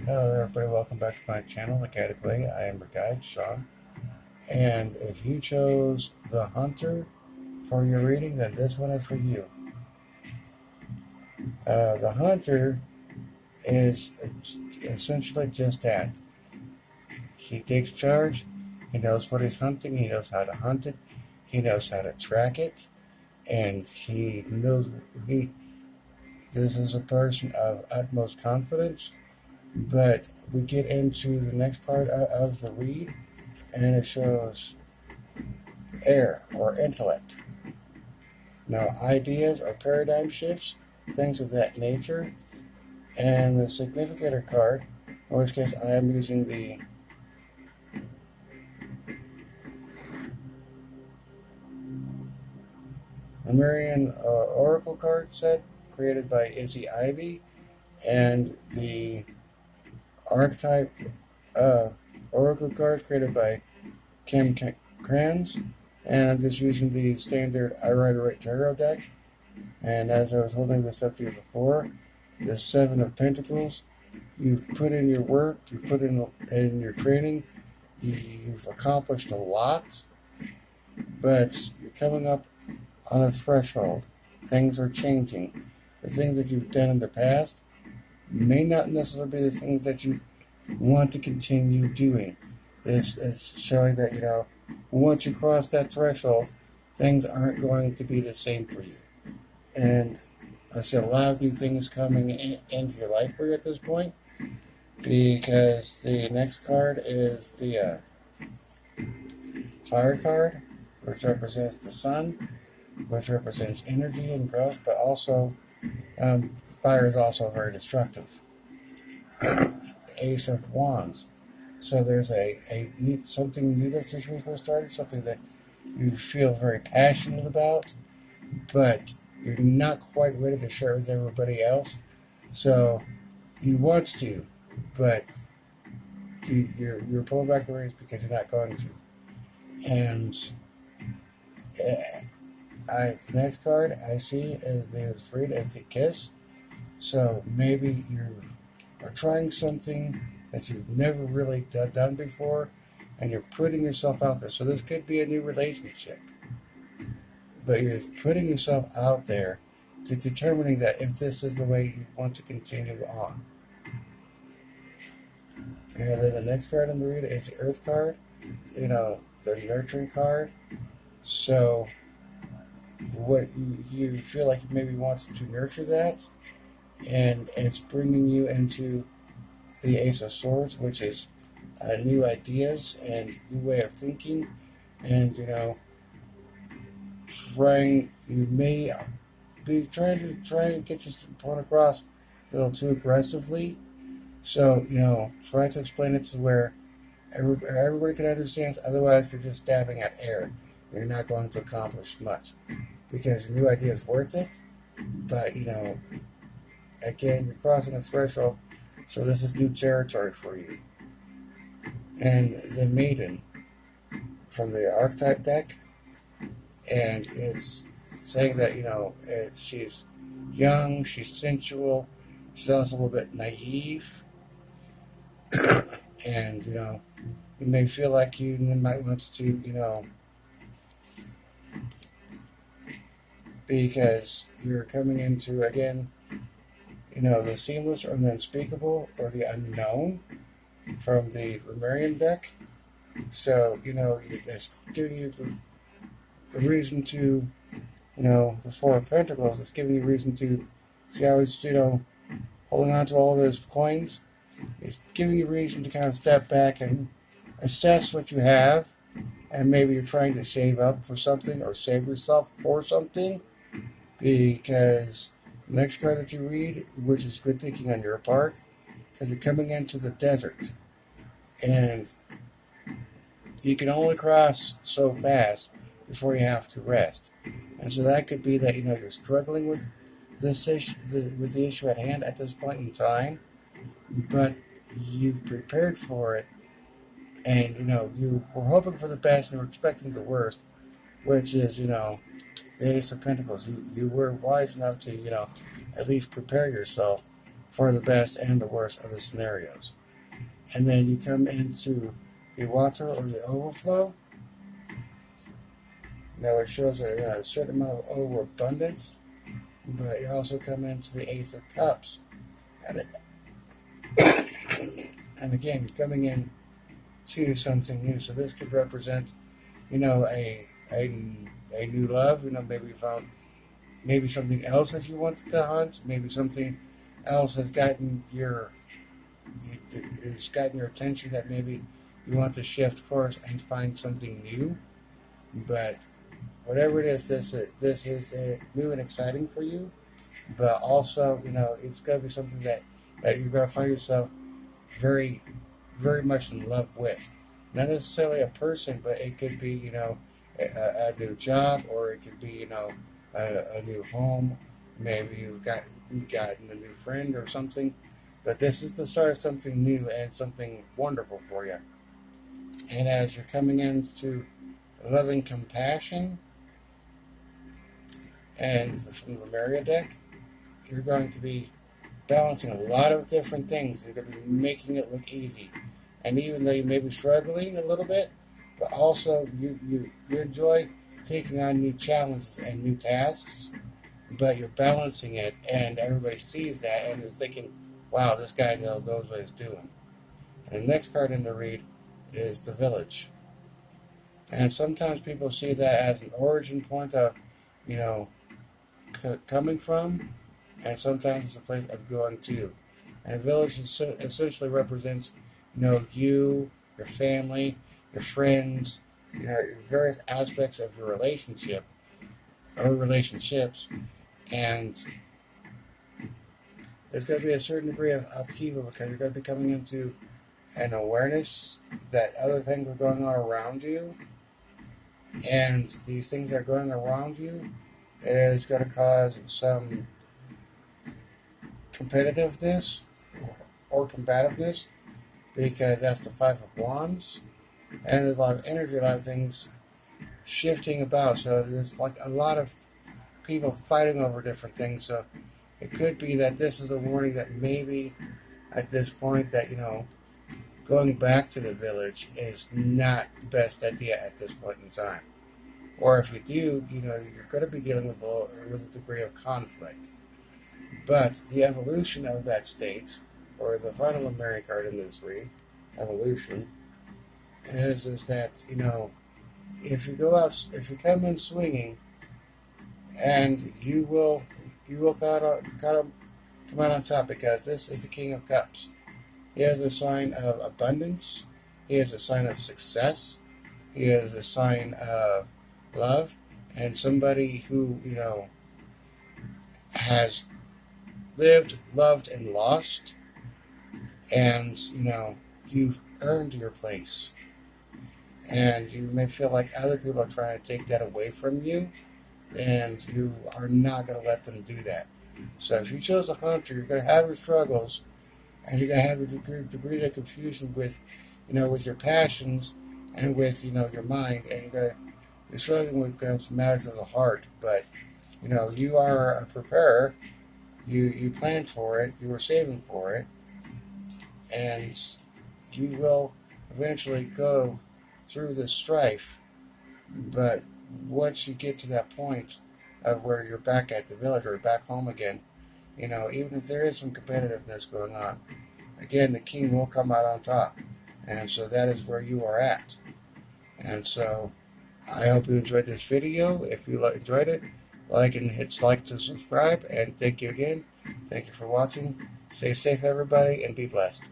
Hello everybody, welcome back to my channel, The Chaotic Way. I am your guide, Sean. And if you chose The Hunter for your reading, then this one is for you. The Hunter is essentially just that. He takes charge, he knows what he's hunting, he knows how to hunt it, he knows how to track it, and he knows he this is a person of utmost confidence. But we get into the next part of the read, and it shows air or intellect. Now, ideas or paradigm shifts, things of that nature, and the significator card, in which case I am using the Lemurian Oracle card set created by Izzy Ivy, and the archetype uh, Oracle cards created by Kim Kranz. And I'm just using the standard I Rider Right Tarot deck. And as I was holding this up to you before, the Seven of Pentacles, you've put in your work, you put in your training, you've accomplished a lot, but you're coming up on a threshold. Things are changing. The things that you've done in the past may not necessarily be the things that you want to continue doing. This is showing that, once you cross that threshold, things aren't going to be the same for you. And I see a lot of new things coming into your life for you at this point, because the next card is the fire card, which represents the sun, which represents energy and growth, but also fire is also very destructive. The Ace of Wands. So there's something new that's just recently started, something that you feel very passionate about, but you're not quite ready to share with everybody else. So you want to, but you're pulling back the reins because you're not going to. And the next card I see is read as the Kiss. So maybe you are trying something that you've never really done before, and you're putting yourself out there. So this could be a new relationship, but you're putting yourself out there to determining that if this is the way you want to continue on. And then the next card in the read is the Earth card, the nurturing card. So what you feel like you maybe want to nurture that, and it's bringing you into the Ace of Swords, which is new ideas and new way of thinking, and you may be trying to get your point across a little too aggressively. So try to explain it to where everybody can understand. Otherwise, you're just stabbing at air. You're not going to accomplish much, because your new idea is worth it. But again, you're crossing a threshold, so this is new territory for you. And the Maiden from the archetype deck, and it's saying that she's young, she's sensual, she's also a little bit naive, and you may feel like you might want to because you're coming into, again, the seamless or the unspeakable or the unknown from the Lemurian deck. So it's giving you the reason to, the Four of Pentacles. It's giving you reason to see how it's holding on to all those coins. It's giving you reason to kind of step back and assess what you have, and maybe you're trying to save up for something or save yourself for something, because the next card that you read, which is good thinking on your part, because you're coming into the desert, and you can only cross so fast before you have to rest. And so that could be that you're struggling with this issue, with the issue at hand at this point in time, but you've prepared for it, and you were hoping for the best and you were expecting the worst, which is the Ace of Pentacles. You were wise enough to at least prepare yourself for the best and the worst of the scenarios. And then you come into the water or the overflow. Now it shows a certain amount of overabundance, but you also come into the Ace of Cups. And again, coming in to something new. So this could represent, a new love. Maybe you found maybe something else that you wanted to hunt. Maybe something else has gotten your attention that maybe you want to shift course and find something new. But whatever it is, this is new and exciting for you. But also, it's going to be something that you're going to find yourself very, very much in love with. Not necessarily a person, but it could be, a new job, or it could be, a new home. Maybe you've gotten a new friend or something. But this is the start of something new and something wonderful for you. And as you're coming into loving compassion, and from the Lemuria deck, you're going to be balancing a lot of different things. You're going to be making it look easy. And even though you may be struggling a little bit, but also you enjoy taking on new challenges and new tasks, but you're balancing it, and everybody sees that and is thinking, wow, this guy knows what he's doing. And the next card in the read is the Village. And sometimes people see that as an origin point of, coming from, and sometimes it's a place of going to. And a village essentially represents, you, your family, your friends, various aspects of your relationship or relationships. And there's going to be a certain degree of upheaval because you're going to be coming into an awareness that other things are going on around you. And these things that are going around you is going to cause some competitiveness or combativeness, because that's the Five of Wands, and there's a lot of energy, a lot of things shifting about. So there's like a lot of people fighting over different things. So it could be that this is a warning that maybe at this point that going back to the village is not the best idea at this point in time. Or if you do, you're going to be dealing with a degree of conflict. But the evolution of that state, or the final Lemurian card in this read, evolution, is that, if you come in swinging, and you will come out on top, because this is the King of Cups. He is a sign of abundance. He is a sign of success. He is a sign of love, and somebody who, has lived, loved, and lost, and, you've earned your place. And you may feel like other people are trying to take that away from you, and you are not going to let them do that. So if you chose a hunter, you're going to have your struggles, and you're going to have a degree of confusion with, with your passions and with, your mind, and you're struggling with some matters of the heart. But, you are a preparer. You planned for it. You were saving for it, and you will eventually go through this strife. But once you get to that point of where you're back at the village or back home again, even if there is some competitiveness going on, again, the king will come out on top. And so that is where you are at. And so I hope you enjoyed this video. If you enjoyed it, hit like to subscribe. And thank you again. Thank you for watching. Stay safe, everybody, and be blessed.